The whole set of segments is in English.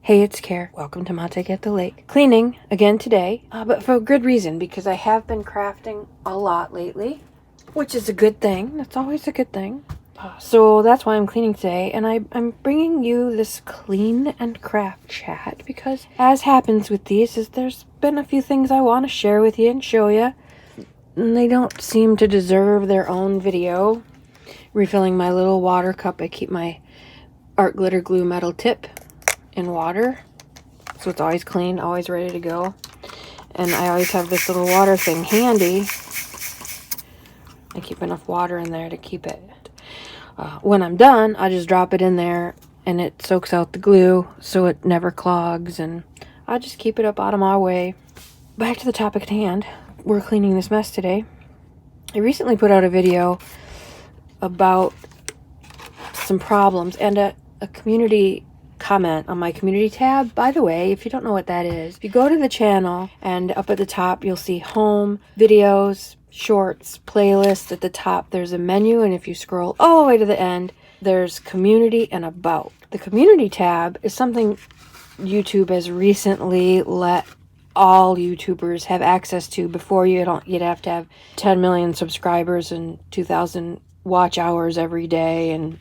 Hey, it's Care. Welcome to Montague at the Lake. Cleaning again today, but for a good reason, because I have been crafting a lot lately, which is a good thing. That's always a good thing. So that's why I'm cleaning today, and I'm bringing you this clean and craft chat because, as happens with these, there's been a few things I want to share with you and show you, and they don't seem to deserve their own video. Refilling my little water cup, I keep my art glitter glue metal tip in water, so it's always clean, always ready to go. And I always have this little water thing handy. I keep enough water in there to keep it. When I'm done, I just drop it in there and it soaks out the glue so it never clogs, and I just keep it up out of my way. Back to the topic at hand. We're cleaning this mess today. I recently put out a video about some problems and a community comment on my community tab. By the way, if you don't know what that is, if you go to the channel and up at the top you'll see home, videos, shorts, playlists. At the top there's a menu, and if you scroll all the way to the end there's community and about. The community tab is something YouTube has recently let all YouTubers have access to. Before you'd have to have 10 million subscribers and 2,000 watch hours every day, and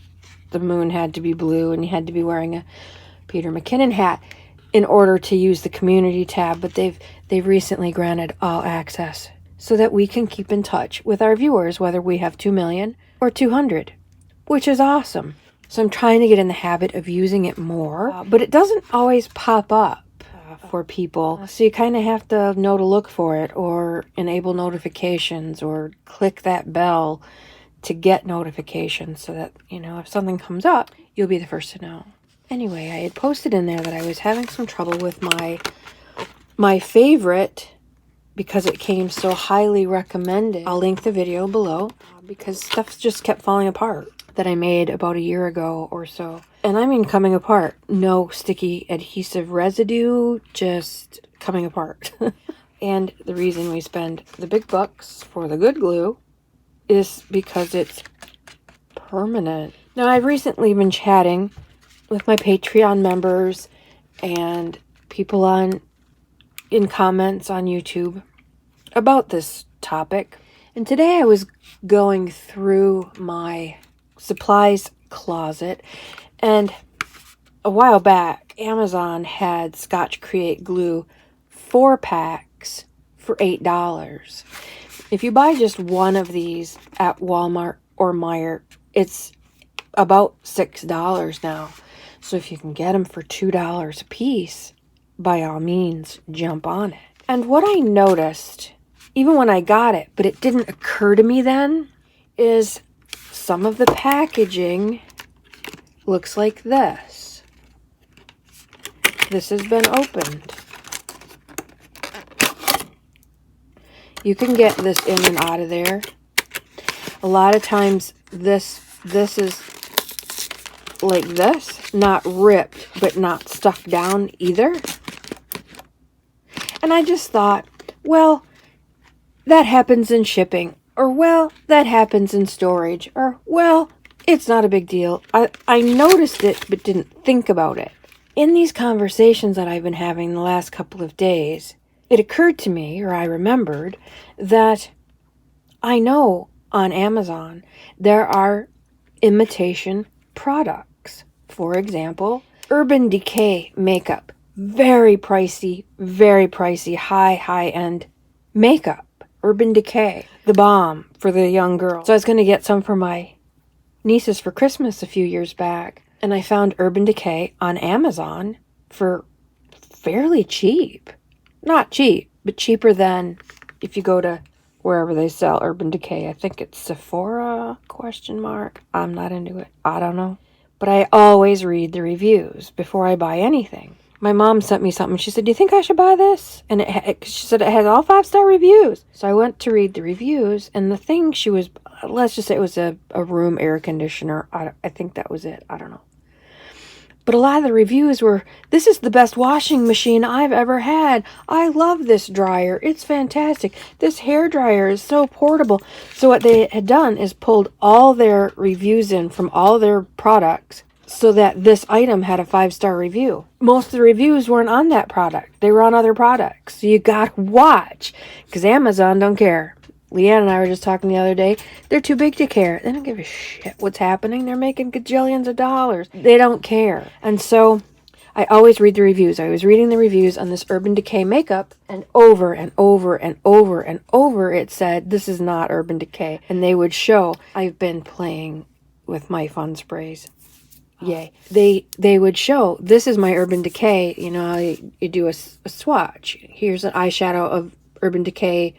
the moon had to be blue, and you had to be wearing a Peter McKinnon hat in order to use the community tab. But they've recently granted all access so that we can keep in touch with our viewers, whether we have 2 million or 200, which is awesome. So I'm trying to get in the habit of using it more, but it doesn't always pop up for people. So you kind of have to know to look for it, or enable notifications, or click that bell to get notifications so that, if something comes up, you'll be the first to know. Anyway, I had posted in there that I was having some trouble with my favorite, because it came so highly recommended. I'll link the video below, because stuff just kept falling apart that I made about a year ago or so. And I mean coming apart. No sticky adhesive residue, just coming apart. And the reason we spend the big bucks for the good glue is because it's permanent. Now, I've recently been chatting with my Patreon members and people in comments on YouTube about this topic. And today I was going through my supplies closet, and a while back Amazon had Scotch Create glue 4-packs for $8. If you buy just one of these at Walmart or Meijer, it's about $6 now. So if you can get them for $2 a piece, by all means, jump on it. And what I noticed, even when I got it, but it didn't occur to me then, is some of the packaging looks like this. This has been opened. You can get this in and out of there. A lot of times this is like this, not ripped, but not stuck down either. And I just thought, well, that happens in shipping, or well, that happens in storage, or well, it's not a big deal. I noticed it, but didn't think about it. In these conversations that I've been having the last couple of days, it occurred to me, or I remembered, that I know on Amazon there are imitation products. For example, Urban Decay makeup. Very pricey, high-end makeup. Urban Decay. The bomb for the young girl. So I was going to get some for my nieces for Christmas a few years back, and I found Urban Decay on Amazon for fairly cheap. Not cheap, but cheaper than if you go to wherever they sell Urban Decay. I think it's Sephora, ? I'm not into it. I don't know. But I always read the reviews before I buy anything. My mom sent me something. She said, "Do you think I should buy this?" And she said it has all 5-star reviews. So I went to read the reviews, and the thing let's just say it was a room air conditioner. I think that was it. I don't know. But a lot of the reviews were, "This is the best washing machine I've ever had. I love this dryer. It's fantastic. This hair dryer is so portable." So what they had done is pulled all their reviews in from all their products, so that this item had a 5-star review. Most of the reviews weren't on that product. They were on other products. So you gotta watch, because Amazon don't care. Leanne and I were just talking the other day. They're too big to care. They don't give a shit what's happening. They're making gajillions of dollars. They don't care. And so I always read the reviews. I was reading the reviews on this Urban Decay makeup, and over and over and over and over it said, this is not Urban Decay. And they would show, I've been playing with my fun sprays. Yay. They would show, this is my Urban Decay. You know, you do a swatch. Here's an eyeshadow of Urban Decay,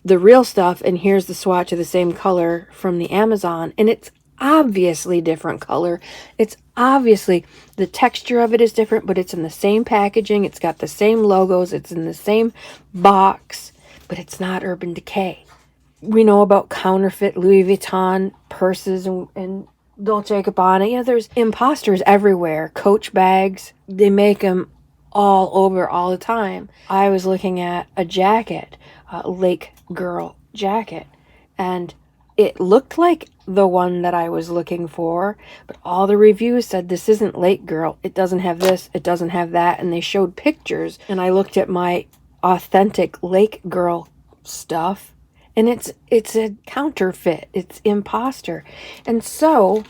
the real stuff, and here's the swatch of the same color from the Amazon, and it's obviously different color. It's obviously, the texture of it is different, but it's in the same packaging. It's got the same logos. It's in the same box, but it's not Urban Decay. We know about counterfeit Louis Vuitton purses and Dolce & Gabbana. You know, there's imposters everywhere. Coach bags, they make them all over all the time. I was looking at a jacket, a Lake Girl jacket, and it looked like the one that I was looking for, but all the reviews said this isn't Lake Girl. It doesn't have this, it doesn't have that, and they showed pictures, and I looked at my authentic Lake Girl stuff, and it's a counterfeit. It's imposter. And so,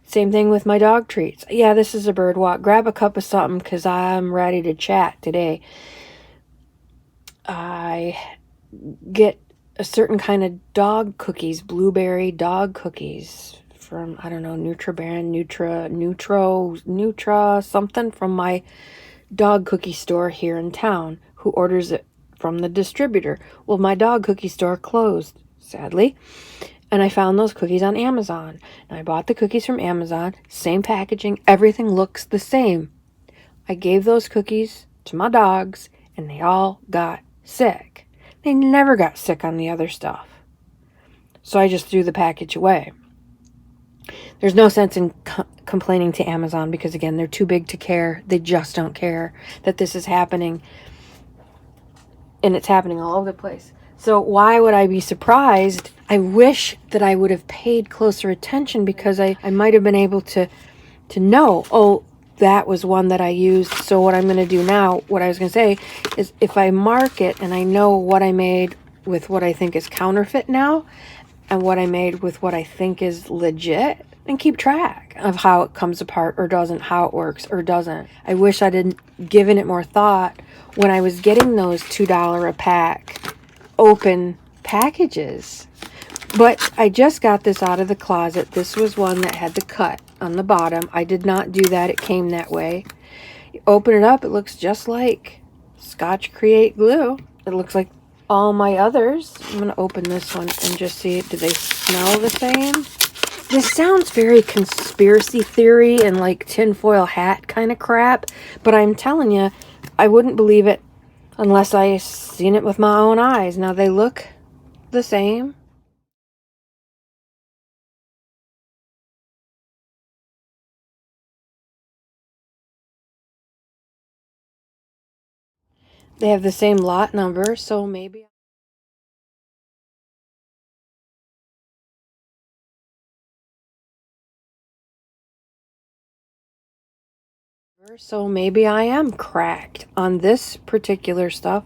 same thing with my dog treats. Yeah, this is a bird walk. Grab a cup of something, because I'm ready to chat today. I get a certain kind of dog cookies, blueberry dog cookies from, I don't know, Nutrabrand, Nutra, something from my dog cookie store here in town, who orders it from the distributor. Well, my dog cookie store closed, sadly, and I found those cookies on Amazon. And I bought the cookies from Amazon, same packaging, everything looks the same. I gave those cookies to my dogs, and they all got sick. They never got sick on the other stuff. So I just threw the package away. There's no sense in complaining to Amazon, because, again, they're too big to care. They just don't care that this is happening. And it's happening all over the place. So why would I be surprised? I wish that I would have paid closer attention, because I might have been able to know, oh, that was one that I used. So what I'm going to do now, what I was going to say, is if I mark it and I know what I made with what I think is counterfeit now, and what I made with what I think is legit, and keep track of how it comes apart or doesn't, how it works or doesn't. I wish I didn't given it more thought when I was getting those $2 a pack open packages. But I just got this out of the closet. This was one that had the cut on the bottom. I did not do that. It came that way. You open it up, it looks just like Scotch Create glue. It looks like all my others. I'm going to open this one and just see, do they smell the same? This sounds very conspiracy theory and like tinfoil hat kind of crap, but I'm telling you, I wouldn't believe it unless I seen it with my own eyes. Now, they look the same. They have the same lot number, so maybe I am cracked on this particular stuff.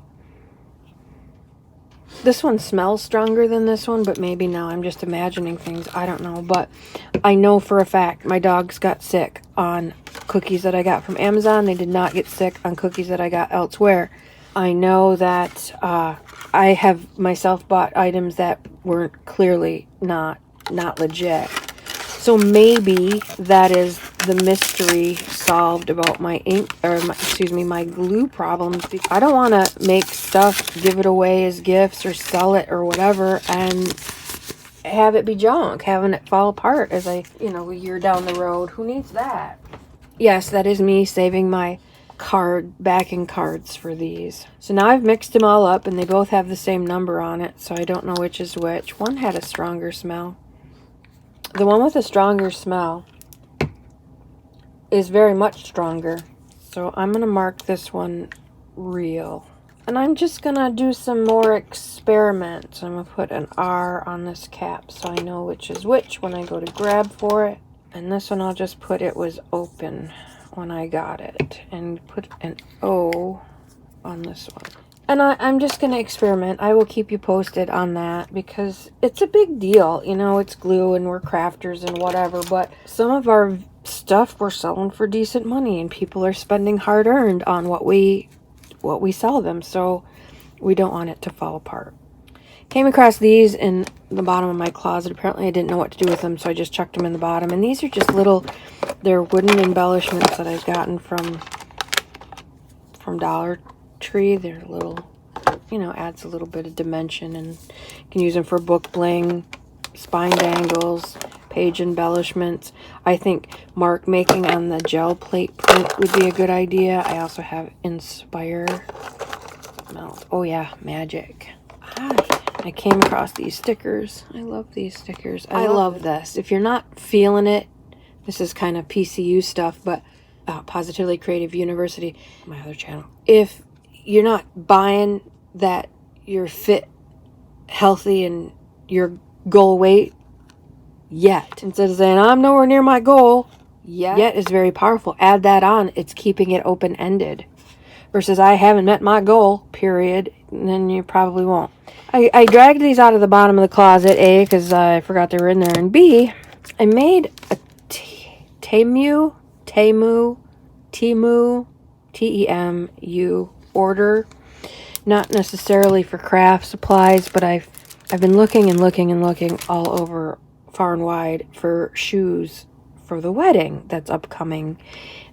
This one smells stronger than this one, but maybe now I'm just imagining things. I don't know, but I know for a fact my dogs got sick on cookies that I got from Amazon. They did not get sick on cookies that I got elsewhere. I know that I have myself bought items that weren't clearly not legit. So maybe that is the mystery solved about my ink, or my glue problems. I don't want to make stuff, give it away as gifts or sell it or whatever, and have it be junk, having it fall apart as a year down the road. Who needs that? Yes, that is me saving my backing cards for these. So now I've mixed them all up, and they both have the same number on it, so I don't know which is which. One had a stronger smell. The one with a stronger smell is very much stronger. So I'm going to mark this one real. And I'm just going to do some more experiments. I'm going to put an R on this cap so I know which is which when I go to grab for it. And this one I'll just put it was open when I got it. And put an O on this one. And I'm just going to experiment. I will keep you posted on that because it's a big deal. You know, it's glue and we're crafters and whatever. But some of our stuff we're selling for decent money. And people are spending hard-earned on what we sell them. So we don't want it to fall apart. Came across these in the bottom of my closet. Apparently I didn't know what to do with them, so I just chucked them in the bottom. And these are just little, they're wooden embellishments that I've gotten from Dollar Tree. They're little, you know, adds a little bit of dimension, and you can use them for book bling, spine dangles, page embellishments. I think mark making on the gel plate print would be a good idea. I also have Inspire Melt. Oh yeah, magic. I came across these stickers. I love these stickers. I love this. If you're not feeling it, this is kind of PCU stuff, but Positively Creative University, my other channel. If you're not buying that you're fit, healthy, and your goal weight yet, instead of saying, I'm nowhere near my goal, yet is very powerful. Add that on. It's keeping it open-ended. Versus I haven't met my goal, period, and then you probably won't. I dragged these out of the bottom of the closet, A, because I forgot they were in there, and B, I made a Temu, T-E-M-U order. Not necessarily for craft supplies, but I've been looking and looking and looking all over far and wide for shoes for the wedding that's upcoming,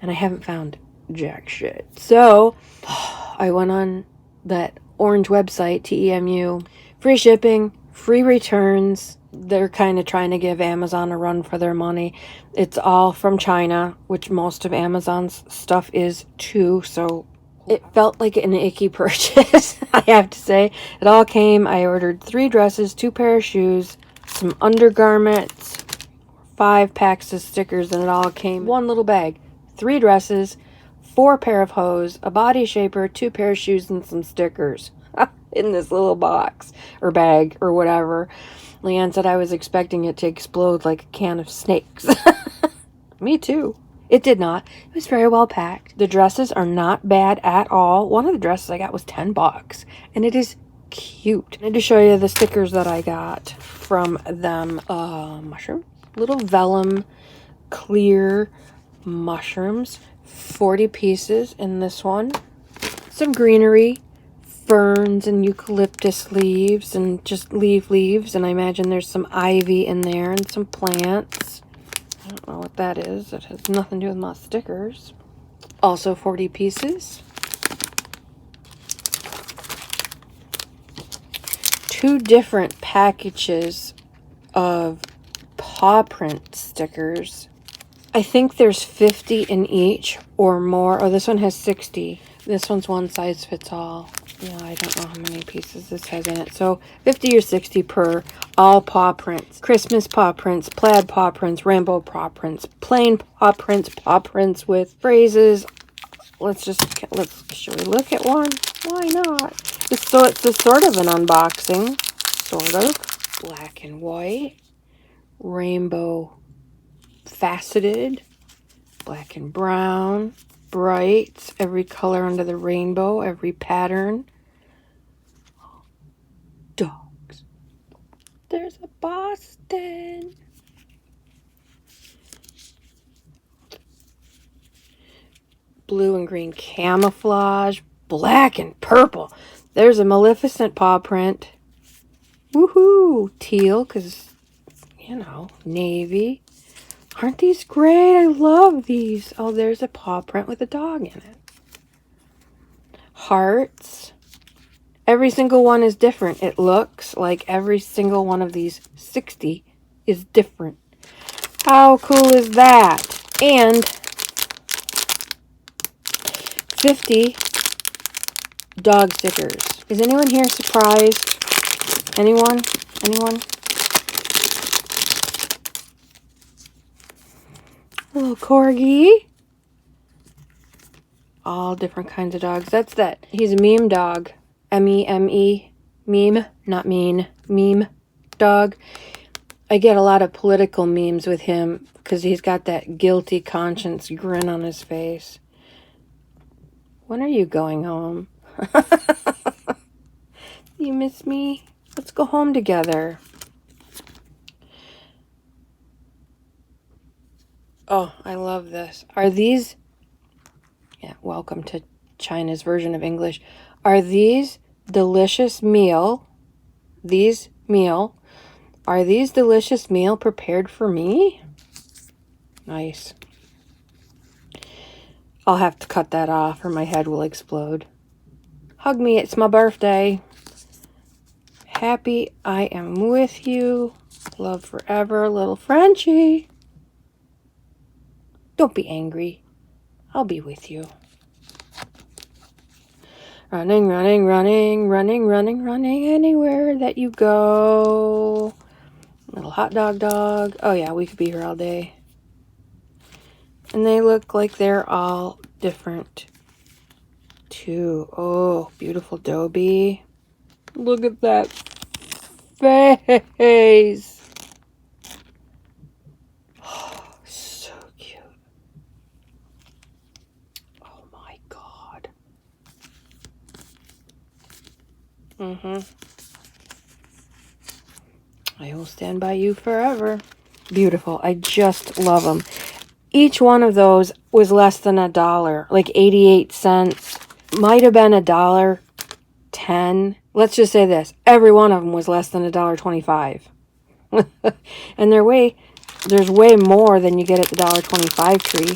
and I haven't found jack shit. So I went on that orange website, Temu, free shipping, free returns. They're kind of trying to give Amazon a run for their money. It's all from China, which most of Amazon's stuff is too, so it felt like an icky purchase, I have to say. It all came. I ordered 3 dresses, 2 pair of shoes, some undergarments, 5 packs of stickers, and it all came one little bag. 3 dresses, 4 pair of hose, a body shaper, 2 pair of shoes, and some stickers in this little box or bag or whatever. Leanne said I was expecting it to explode like a can of snakes. Me too. It did not. It was very well packed. The dresses are not bad at all. One of the dresses I got was $10, and it is cute. I need to show you the stickers that I got from them. Mushroom, little vellum, clear mushrooms, 40 pieces in this one. Some greenery, ferns and eucalyptus leaves, and just leaves, and I imagine there's some ivy in there and some plants. I don't know what that is. It has nothing to do with my stickers. Also 40 pieces. 2 different packages of paw print stickers. I think there's 50 in each or more. Oh, this one has 60. This one's one size fits all. Yeah, I don't know how many pieces this has in it. So 50 or 60 per. All paw prints. Christmas paw prints, plaid paw prints, rainbow paw prints, plain paw prints with phrases. Should we look at one? Why not? So it's a sort of an unboxing. Sort of. Black and white. Rainbow faceted. Black and brown. Bright. Every color under the rainbow. Every pattern. Dogs. There's a Boston. Blue and green camouflage. Black and purple. There's a Maleficent paw print. Woohoo! Teal, because, you know, navy. Aren't these great? I love these. Oh, there's a paw print with a dog in it. Hearts. Every single one is different. It looks like every single one of these 60 is different. How cool is that? And 50 dog stickers. Is anyone here surprised? Anyone? Anyone? A little corgi. All different kinds of dogs. That's that. He's a meme dog. M-E-M-E. Meme. Not mean. Meme dog. I get a lot of political memes with him because he's got that guilty conscience grin on his face. When are you going home? You miss me? Let's go home together. Oh, I love this. Are these... Yeah, welcome to China's version of English. Are these delicious meal... Are these delicious meal prepared for me? Nice. I'll have to cut that off or my head will explode. Hug me, it's my birthday. Happy I am with you. Love forever, little Frenchie. Don't be angry. I'll be with you. Running, running, running, running, running, running anywhere that you go. Little hot dog dog. Oh yeah, we could be here all day. And they look like they're all different too. Oh, beautiful Dobie. Look at that face. Oh, so cute. Oh my God. I will stand by you forever. Beautiful. I just love them. Each one of those was less than $1, like 88 cents. Might have been $1.10. Let's just say this. Every one of them was less than $1.25. And there's way more than you get at the $1.25 tree.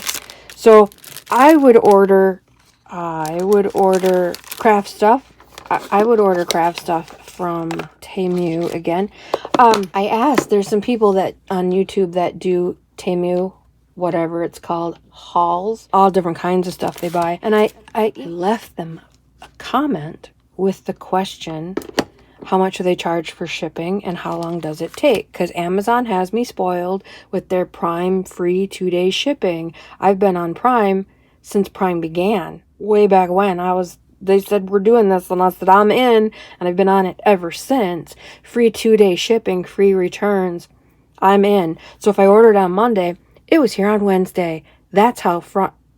So I would order craft stuff. I would order craft stuff from Temu again. I asked, there's some people that on YouTube that do Temu, whatever it's called, hauls, all different kinds of stuff they buy. And I left them a comment with the question, how much do they charge for shipping and how long does it take? Because Amazon has me spoiled with their Prime free 2-day shipping. I've been on Prime since Prime began, way back when. They said, we're doing this, and I said, I'm in, and I've been on it ever since. Free 2-day shipping, free returns. I'm in. So if I ordered on Monday, it was here on Wednesday. That's how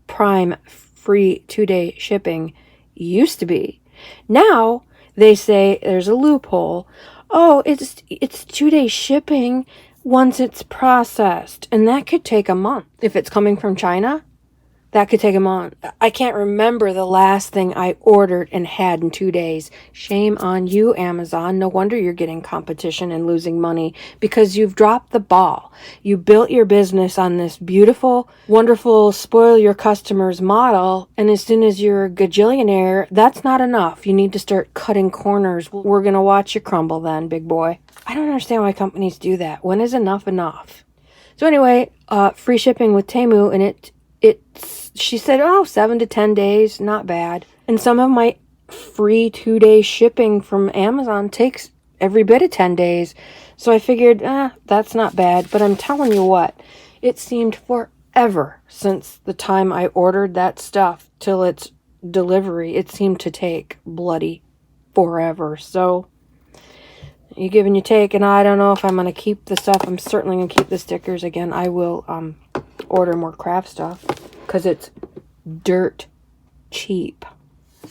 Prime free 2-day shipping used to be. Now, they say there's a loophole. Oh, it's 2-day shipping once it's processed. And that could take a month. If it's coming from China, that could take a month. I can't remember the last thing I ordered and had in 2 days. Shame on you, Amazon. No wonder you're getting competition and losing money because you've dropped the ball. You built your business on this beautiful, wonderful, spoil your customers model. And as soon as you're a gajillionaire, that's not enough. You need to start cutting corners. We're going to watch you crumble then, big boy. I don't understand why companies do that. When is enough enough? So anyway, free shipping with Temu, and she said, 7 to 10 days, not bad. And some of my free 2-day shipping from Amazon takes every bit of 10 days. So I figured, that's not bad. But I'm telling you what, it seemed forever since the time I ordered that stuff till its delivery. It seemed to take bloody forever. So you give and you take, and I don't know if I'm going to keep the stuff. I'm certainly going to keep the stickers. Again, I will order more craft stuff because it's dirt cheap.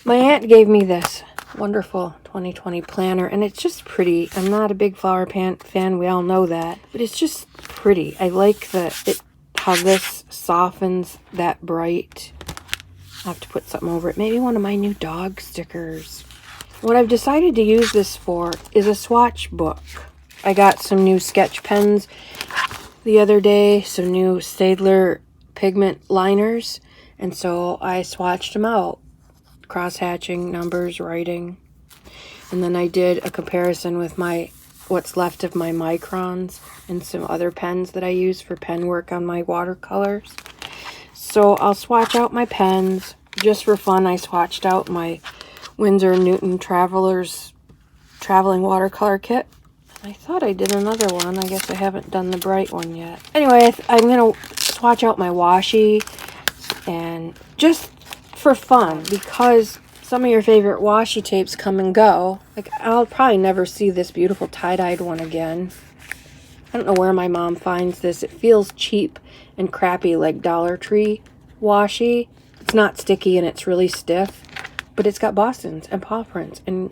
My aunt gave me this wonderful 2020 planner, and it's just pretty. I'm not a big flower fan, we all know that, but it's just pretty. I like how this softens that bright. I'll have to put something over it. Maybe one of my new dog stickers. What I've decided to use this for is a swatch book. I got some new sketch pens the other day, some new Staedtler pigment liners, and so I swatched them out, cross-hatching, numbers, writing, and then I did a comparison with what's left of my microns and some other pens that I use for pen work on my watercolors. So I'll swatch out my pens just for fun. I swatched out my Winsor & Newton Traveling Watercolor Kit. I thought I did another one. I guess I haven't done the bright one yet. Anyway, I'm going to swatch out my washi, and just for fun, because some of your favorite washi tapes come and go. Like, I'll probably never see this beautiful tie-dyed one again. I don't know where my mom finds this. It feels cheap and crappy, like Dollar Tree washi. It's not sticky and it's really stiff, but it's got Bostons and paw prints and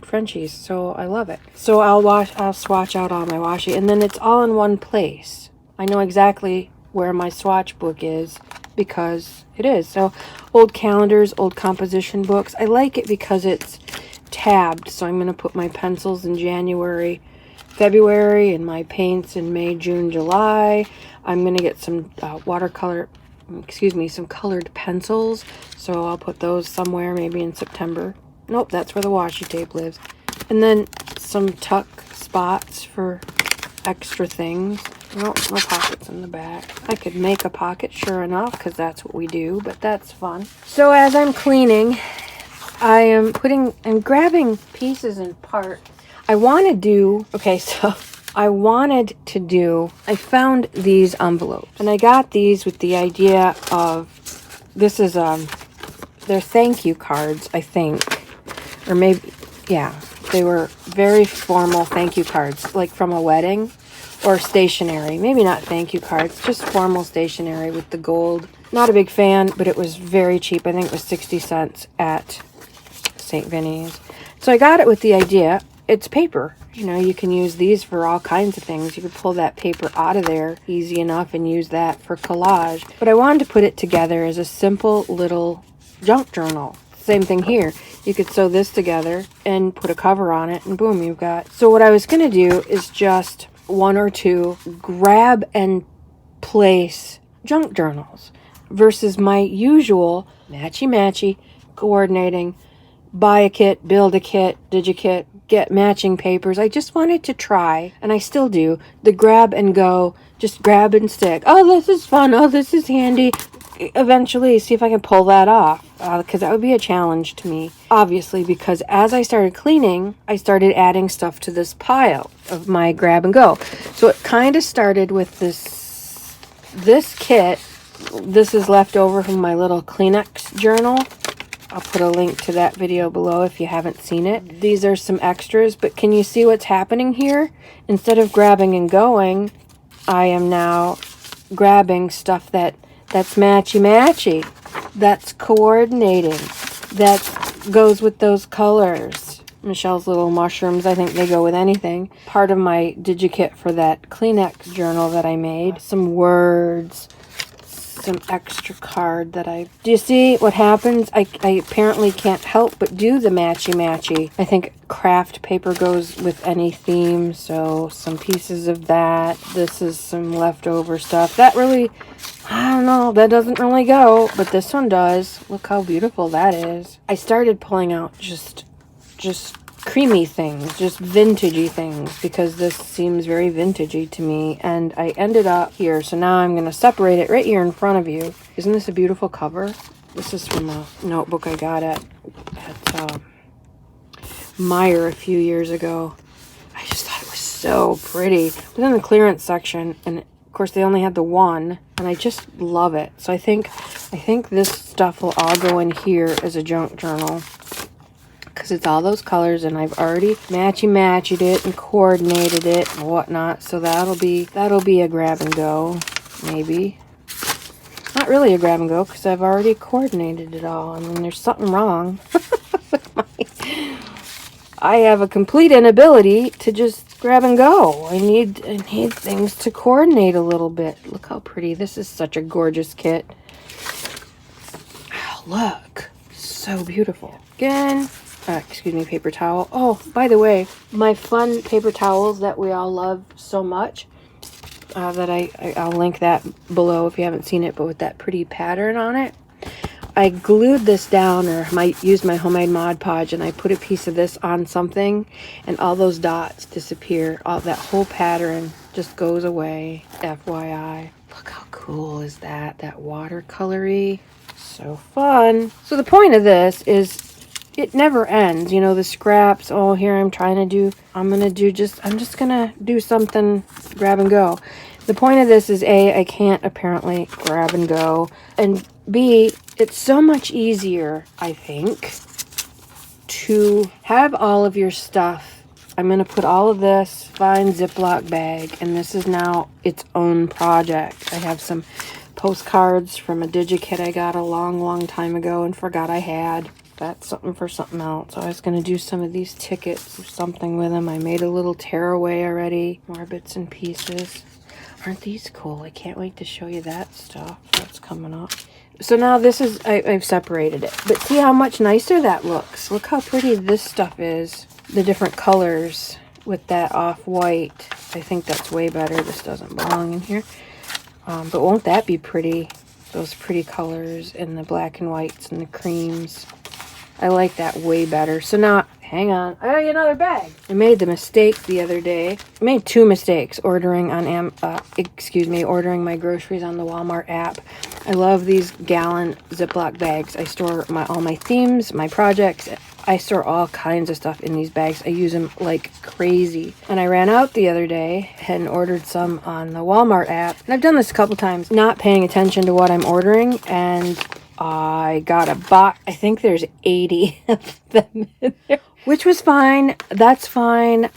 Frenchies, so I love it. So I'll swatch out all my washi, and then it's all in one place. I know exactly where my swatch book is because it is. So old calendars, old composition books. I like it because it's tabbed, so I'm going to put my pencils in January, February, and my paints in May, June, July. I'm going to get some some colored pencils, so I'll put those somewhere, maybe in September. Nope, that's where the washi tape lives. And then some tuck spots for extra things. Nope, no pockets in the back. I could make a pocket, sure enough, because that's what we do, but that's fun. So as I'm cleaning, I'm grabbing pieces and parts. I found these envelopes, and I got these with the idea of, this is, they're thank you cards, I think, or maybe, yeah, they were very formal thank you cards, like from a wedding, or stationery, maybe not thank you cards, just formal stationery with the gold. Not a big fan, but it was very cheap. I think it was 60 cents at St. Vinny's. So I got it with the idea, it's paper. You know, you can use these for all kinds of things. You could pull that paper out of there easy enough and use that for collage. But I wanted to put it together as a simple little junk journal. Same thing here. You could sew this together and put a cover on it, and boom, you've got. So what I was going to do is just one or two grab and place junk journals versus my usual matchy coordinating, buy a kit, build a kit, digikit, get matching papers. I just wanted to try, and I still do, the grab and go, just grab and stick. Oh, this is fun. Oh, this is handy. Eventually see if I can pull that off, because that would be a challenge to me, obviously, because as I started cleaning, I started adding stuff to this pile of my grab and go. So it kind of started with this kit. This is left over from my little Kleenex journal. I'll put a link to that video below if you haven't seen it. These are some extras, but can you see what's happening here? Instead of grabbing and going, I am now grabbing stuff that's matchy, that's coordinating, that goes with those colors. Michelle's little mushrooms, I think they go with anything. Part of my digikit for that Kleenex journal that I made. Some words, some extra card that do you see what happens? I apparently can't help but do the matchy. I think craft paper goes with any theme, so some pieces of that. This is some leftover stuff. That really, I don't know, that doesn't really go, but this one does. Look how beautiful that is. I started pulling out just creamy things, just vintagey things, because this seems very vintagey to me, and I ended up here. So now I'm going to separate it right here in front of you. Isn't this a beautiful cover? This is from a notebook I got at Meyer a few years ago. I just thought it was so pretty. It was in the clearance section, and of course they only had the one, and I just love it. So I think this stuff will all go in here as a junk journal, because it's all those colors, and I've already matched it and coordinated it and whatnot. So that'll be a grab and go, maybe. Not really a grab and go, because I've already coordinated it all. I mean, there's something wrong with I have a complete inability to just grab and go. I need things to coordinate a little bit. Look how pretty. This is such a gorgeous kit. Oh, look. So beautiful. Again, excuse me, paper towel. Oh, by the way, my fun paper towels that we all love so much, that I'll link that below if you haven't seen it, but with that pretty pattern on it. I glued this down, or used my homemade Mod Podge, and I put a piece of this on something, and all those dots disappear. All that whole pattern just goes away. FYI. Look how cool is that? That watercolory. So fun. So the point of this is it never ends. You know, the scraps. Oh, here I'm just gonna do something grab and go. The point of this is A, I can't apparently grab and go, and B, it's so much easier, I think, to have all of your stuff I'm going to put all of this fine Ziploc bag, and this is now its own project. I have some postcards from a digikit I got a long time ago and forgot I had. That's something for something else. I was going to do some of these tickets or something with them. I made a little tearaway already. More bits and pieces. Aren't these cool? I can't wait to show you that stuff that's coming up. So now this is, I've separated it. But see how much nicer that looks. Look how pretty this stuff is. The different colors with that off-white. I think that's way better. This doesn't belong in here. But won't that be pretty? Those pretty colors and the black and whites and the creams. I like that way better. So now, hang on. I got another bag. I made the mistake the other day. I made 2 mistakes ordering on ordering my groceries on the Walmart app. I love these gallon Ziploc bags. I store all my themes, my projects. I store all kinds of stuff in these bags. I use them like crazy. And I ran out the other day and ordered some on the Walmart app. And I've done this a couple times, not paying attention to what I'm ordering. And I got a box. I think there's 80 of them in there, which was fine. That's fine.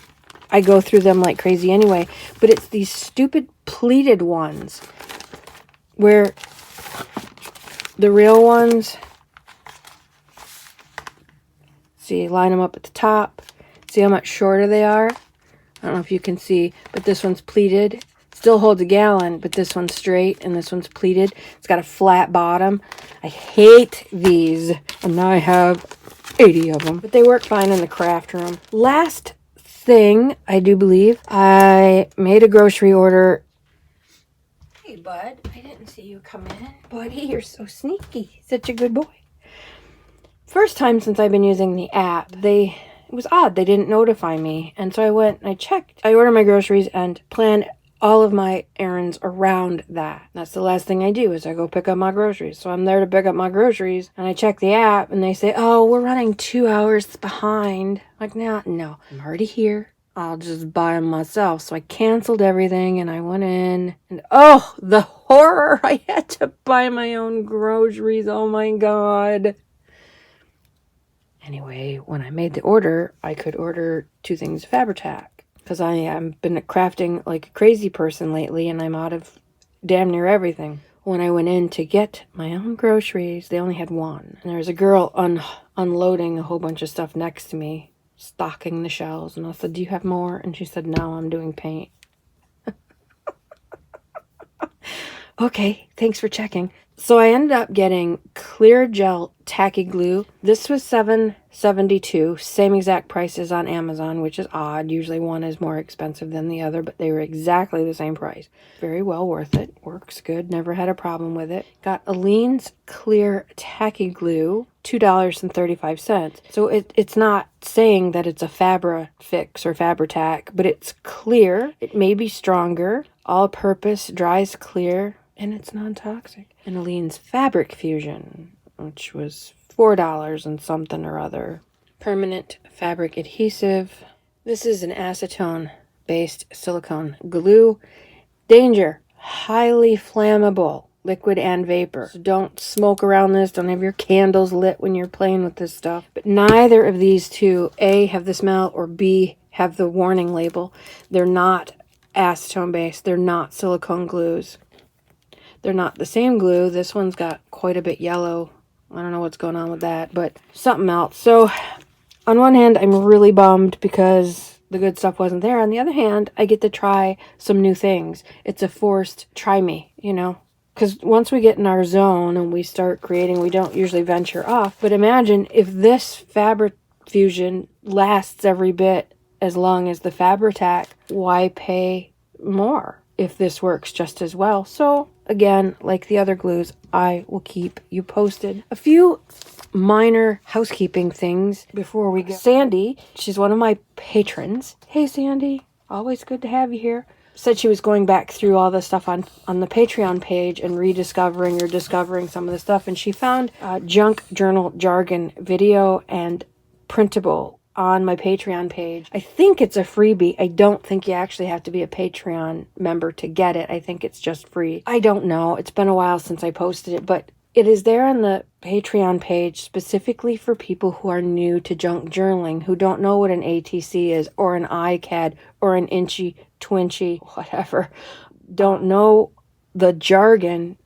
I go through them like crazy anyway. But it's these stupid pleated ones where the real ones, see, line them up at the top. See how much shorter they are? I don't know if you can see, but this one's pleated. Still holds a gallon, but this one's straight and this one's pleated. It's got a flat bottom. I hate these. And now I have 80 of them. But they work fine in the craft room. Last thing, I do believe, I made a grocery order. Hey, bud. I didn't see you come in. Buddy, you're so sneaky. Such a good boy. First time since I've been using the app, it was odd. They didn't notify me. And so I went and I checked. I ordered my groceries and planned all of my errands around that. That's the last thing I do is I go pick up my groceries. So I'm there to pick up my groceries and I check the app and they say, oh, we're running 2 hours behind. I'm like, no, I'm already here. I'll just buy them myself. So I canceled everything and I went in and oh, the horror. I had to buy my own groceries. Oh my God. Anyway, when I made the order, I could order 2 things of Fabri-Tac. Because I have been crafting like a crazy person lately and I'm out of damn near everything. When I went in to get my own groceries, they only had 1. And there was a girl unloading a whole bunch of stuff next to me, stocking the shelves. And I said, do you have more? And she said, no, I'm doing paint. Okay, thanks for checking. So I ended up getting clear gel tacky glue. This was $7.72, same exact price as on Amazon, which is odd. Usually one is more expensive than the other, but they were exactly the same price. Very well worth it. Works good. Never had a problem with it. Got Aleene's clear tacky glue, $2.35. So it's not saying that it's a Fabri-Fix or Fabri-Tac, but it's clear. It may be stronger. All-purpose, dries clear. And it's non-toxic. And Aleene's Fabric Fusion, which was $4 and something or other. Permanent fabric adhesive. This is an acetone-based silicone glue. Danger, highly flammable, liquid and vapor. So don't smoke around this. Don't have your candles lit when you're playing with this stuff. But neither of these two, A, have the smell, or B, have the warning label. They're not acetone-based. They're not silicone glues. They're not the same glue. This one's got quite a bit yellow. I don't know what's going on with that, but something else. So on one hand, I'm really bummed because the good stuff wasn't there. On the other hand, I get to try some new things. It's a forced try me, you know, because once we get in our zone and we start creating, we don't usually venture off. But imagine if this Fabric Fusion lasts every bit as long as the Fabri-Tac, why pay more if this works just as well? So again, like the other glues, I will keep you posted. A few minor housekeeping things before we go. Sandy, she's one of my patrons. Hey Sandy, always good to have you here. Said she was going back through all the stuff on the Patreon page and rediscovering or discovering some of the stuff, and she found junk journal jargon video and printable on my Patreon page. I think it's a freebie. I don't think you actually have to be a Patreon member to get it. I think it's just free. I don't know. It's been a while since I posted it, but It is there on the Patreon page specifically for people who are new to junk journaling, who don't know what an ATC is, or an iCAD, or an Inchy, Twinchy, whatever. Don't know the jargon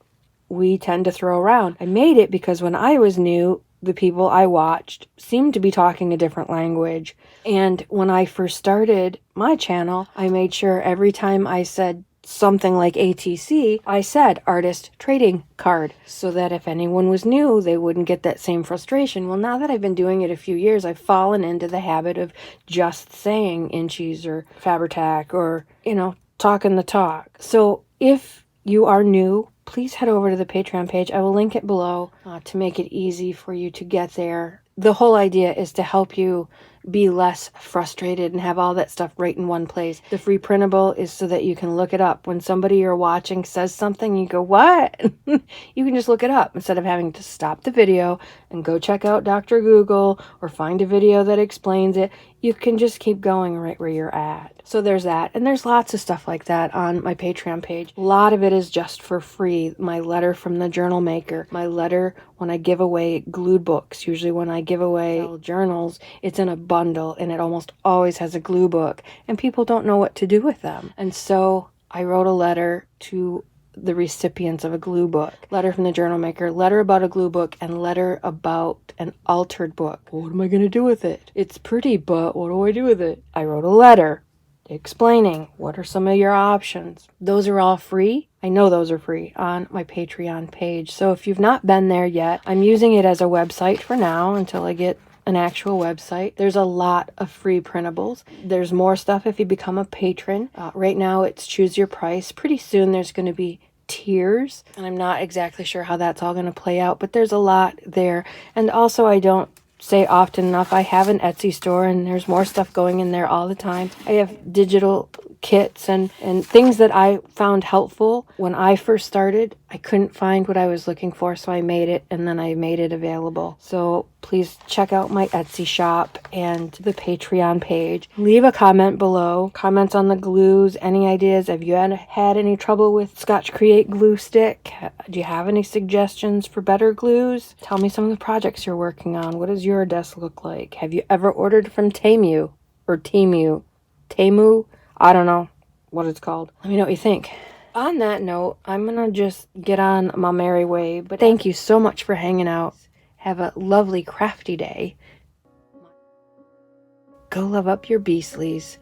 we tend to throw around. I made it because when I was new, the people I watched seemed to be talking a different language. And when I first started my channel, I made sure every time I said something like ATC, I said artist trading card, so that if anyone was new, they wouldn't get that same frustration. Well, now that I've been doing it a few years, I've fallen into the habit of just saying inchies or Fabertac or, talking the talk. So if you are new, please head over to the Patreon page. I will link it below to make it easy for you to get there. The whole idea is to help you be less frustrated and have all that stuff right in one place. The free printable is so that you can look it up. When somebody you're watching says something, you go, what? You can just look it up instead of having to stop the video and go check out Dr. Google or find a video that explains it. You can just keep going right where you're at. So there's that. And there's lots of stuff like that on my Patreon page. A lot of it is just for free. My letter from the journal maker, my letter when I give away glued books. Usually when I give away journals, it's in a bundle and it almost always has a glue book. And people don't know what to do with them. And so I wrote a letter to the recipients of a glue book. Letter from the journal maker, letter about a glue book, and letter about an altered book. What am I going to do with it? It's pretty, but what do I do with it? I wrote a letter explaining what are some of your options. Those are all free. I know those are free on my Patreon page. So if you've not been there yet, I'm using it as a website for now until I get an actual website. There's a lot of free printables. There's more stuff if you become a patron. Right now it's choose your price. Pretty soon there's going to be tiers, and I'm not exactly sure how that's all going to play out, but there's a lot there. And also, I don't say often enough, I have an Etsy store and there's more stuff going in there all the time. I have digital kits and things that I found helpful. When I first started, I couldn't find what I was looking for, so I made it, and then I made it available. So please check out my Etsy shop and the Patreon page. Leave a comment below. Comments on the glues, any ideas. Have you had any trouble with Scotch Create glue stick? Do you have any suggestions for better glues? Tell me some of the projects you're working on. What does your desk look like? Have you ever ordered from Temu or Temu? Temu? I don't know what it's called. Let me know what you think. On that note, I'm going to just get on my merry way. But thank you so much for hanging out. Have a lovely crafty day. Go love up your beastlies.